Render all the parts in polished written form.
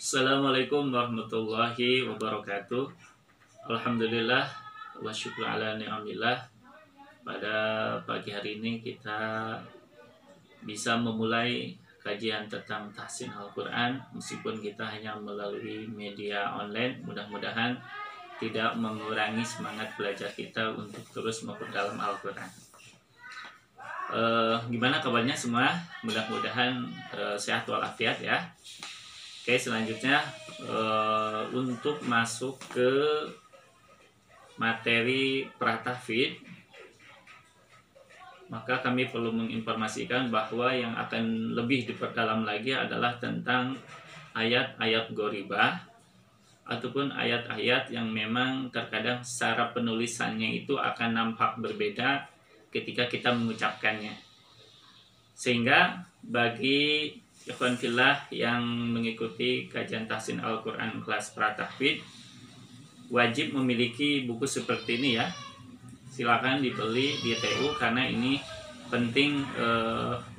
Assalamualaikum warahmatullahi wabarakatuh. Alhamdulillah wa syukur ala ni'amillah. Pada pagi hari ini kita bisa memulai kajian tentang tahsin Al-Quran. Meskipun kita hanya melalui media online, mudah-mudahan tidak mengurangi semangat belajar kita untuk terus memperdalam Al-Quran. Gimana kabarnya semua? Mudah-mudahan sehat walafiat ya. Oke, selanjutnya untuk masuk ke materi pratahfidz, maka kami perlu menginformasikan bahwa yang akan lebih diperdalam lagi adalah tentang ayat-ayat goribah ataupun ayat-ayat yang memang terkadang secara penulisannya itu akan nampak berbeda ketika kita mengucapkannya. Sehingga bagi ikhwan fillah yang mengikuti kajian tahsin Al-Quran kelas pratahfidz wajib memiliki buku seperti ini ya. Silakan dibeli di TU karena ini penting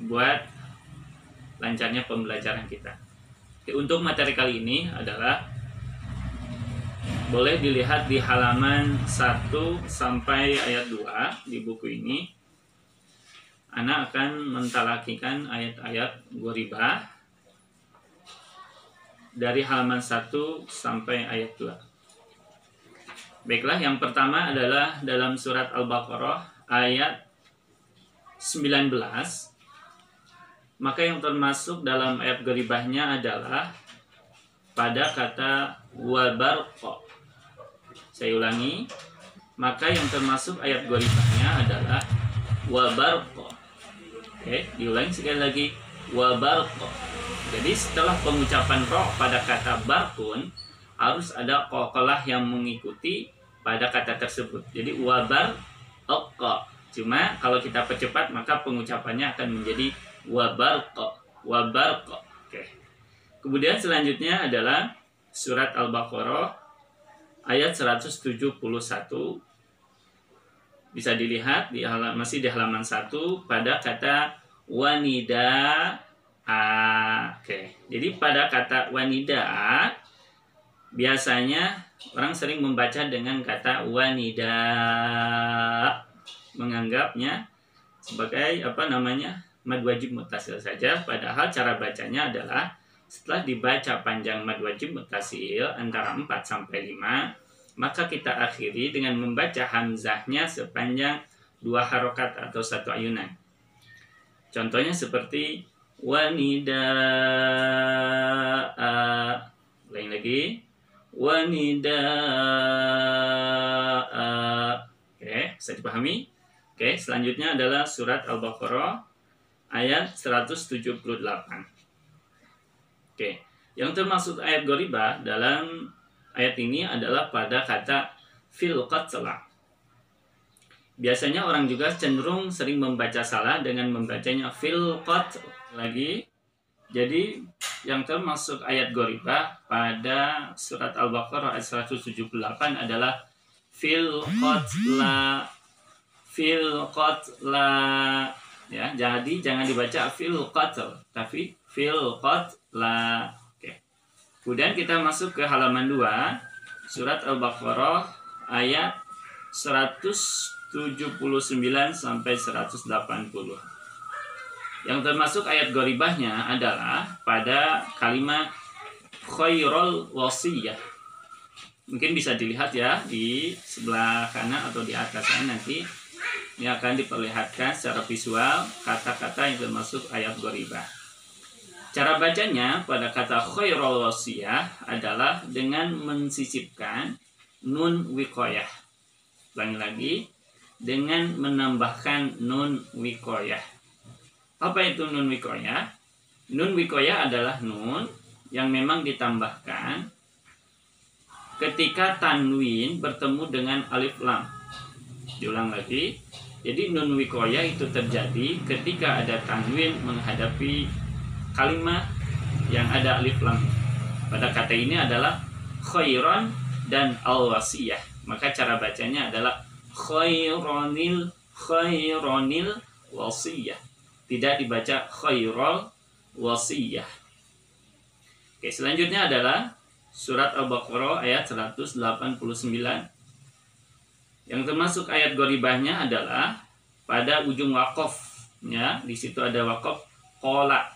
buat lancarnya pembelajaran kita. Untuk materi kali ini adalah boleh dilihat di halaman 1 sampai ayat 2 di buku ini. Ana akan mentalakikan ayat-ayat goribah dari halaman 1 sampai ayat 2. Baiklah, yang pertama adalah dalam surat Al-Baqarah ayat 19. Maka yang termasuk dalam ayat goribahnya adalah pada kata wabarqa. Saya ulangi, maka yang termasuk ayat goribahnya adalah wabarqa. Oke, diulangi sekali lagi, wabarqa. Jadi setelah pengucapan roh pada kata barkun, harus ada qalqalah yang mengikuti pada kata tersebut. Jadi wabarqa. Cuma kalau kita percepat maka pengucapannya akan menjadi wabarqa. Wabarqa. Oke. Kemudian selanjutnya adalah surat Al-Baqarah ayat 171. Bisa dilihat masih di halaman 1 pada kata wanida. Oke. Jadi pada kata wanida biasanya orang sering membaca dengan kata wanida, menganggapnya sebagai mad wajib muttasil saja, padahal cara bacanya adalah setelah dibaca panjang mad wajib muttasil antara 4 sampai 5, maka kita akhiri dengan membaca hamzahnya sepanjang 2 harokat atau 1 ayunan. Contohnya seperti wanidaa. Lain lagi. Wanidaa. Oke, bisa dipahami? Oke, selanjutnya adalah surat Al-Baqarah ayat 178. Oke, yang termasuk ayat goribah dalam ayat ini adalah pada kata fil qatla. Biasanya orang juga cenderung sering membaca salah dengan membacanya fil qatl lagi. Jadi yang termasuk ayat goribah pada surat Al-Baqarah ayat 178 adalah fil qatla. Fil qatla. Ya, jadi jangan dibaca fil qatl, tapi fil qatla. Kemudian kita masuk ke halaman 2 surat Al-Baqarah ayat 179 sampai 180. Yang termasuk ayat goribahnya adalah pada kalimat khairul wasiyah. Mungkin bisa dilihat ya di sebelah kanan atau di atasnya nanti. Ini akan diperlihatkan secara visual kata-kata yang termasuk ayat goribah. Cara bacanya pada kata khairul wasiyah adalah dengan mensisipkan nun wiqayah. Ulangi lagi, dengan menambahkan nun wiqayah. Apa itu nun wiqayah? Nun wiqayah adalah nun yang memang ditambahkan ketika tanwin bertemu dengan alif lam. Diulang lagi. Jadi nun wiqayah itu terjadi ketika ada tanwin menghadapi kalimat yang ada alif lam. Pada kata ini adalah khairon dan al-wasiyah. Maka cara bacanya adalah khaironil wasiyah. Tidak dibaca khairul wasiyah. Oke, selanjutnya adalah surat Al-Baqarah ayat 189. Yang termasuk ayat goribahnya adalah pada ujung waqaf, ya, di situ ada waqaf qala.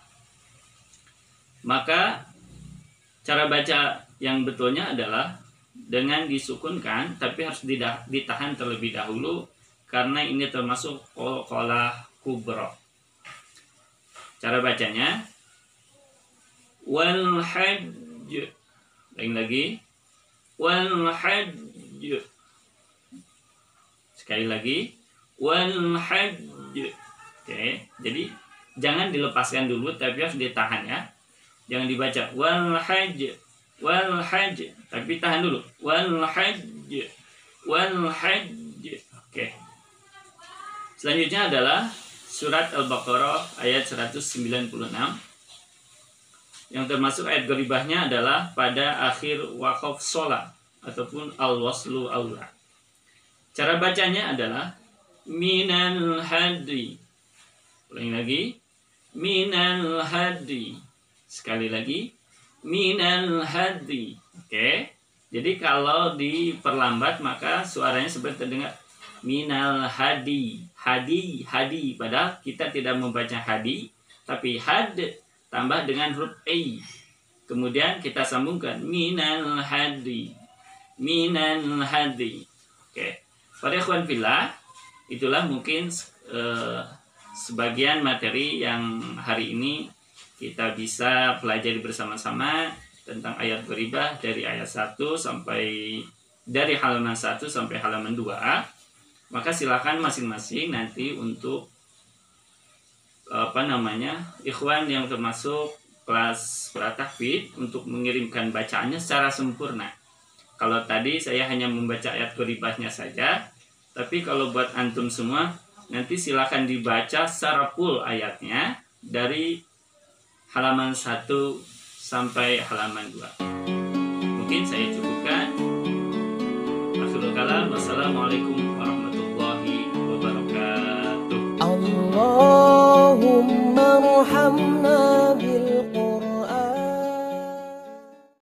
Maka cara baca yang betulnya adalah dengan disukunkan, tapi harus ditahan terlebih dahulu karena ini termasuk qala kubra. Cara bacanya wal hajj, lagi wal hajj, sekali lagi wal hajj. Oke, jadi jangan dilepaskan dulu tapi harus ditahan, ya. Jangan dibaca wal hajj tapi tahan dulu wal hajj. Oke. Selanjutnya adalah surat Al-Baqarah ayat 196. Yang termasuk ayat goribahnya adalah pada akhir waqaf sholat ataupun al-waslu aula. Cara bacanya adalah minal hadi. Ulangi lagi. Minal hadi. Sekali lagi. Minal hadi. Oke. Jadi kalau diperlambat maka suaranya seperti terdengar minal hadi. Hadi. Padahal kita tidak membaca hadi, tapi had tambah dengan huruf a. Kemudian kita sambungkan minal hadi. Oke. Pada ikhwan fillah, itulah mungkin sebagian materi yang hari ini kita bisa pelajari bersama-sama tentang ayat goribah dari ayat 1 sampai dari halaman 1 sampai halaman 2. Maka silakan masing-masing nanti untuk ikhwan yang termasuk kelas pratahfidz untuk mengirimkan bacaannya secara sempurna. Kalau tadi saya hanya membaca ayat goribahnya saja, tapi kalau buat antum semua nanti silakan dibaca secara full ayatnya dari halaman 1 sampai halaman 2. Mungkin saya cukupkan. Akhirul kalam. Wassalamualaikum warahmatullahi wabarakatuh.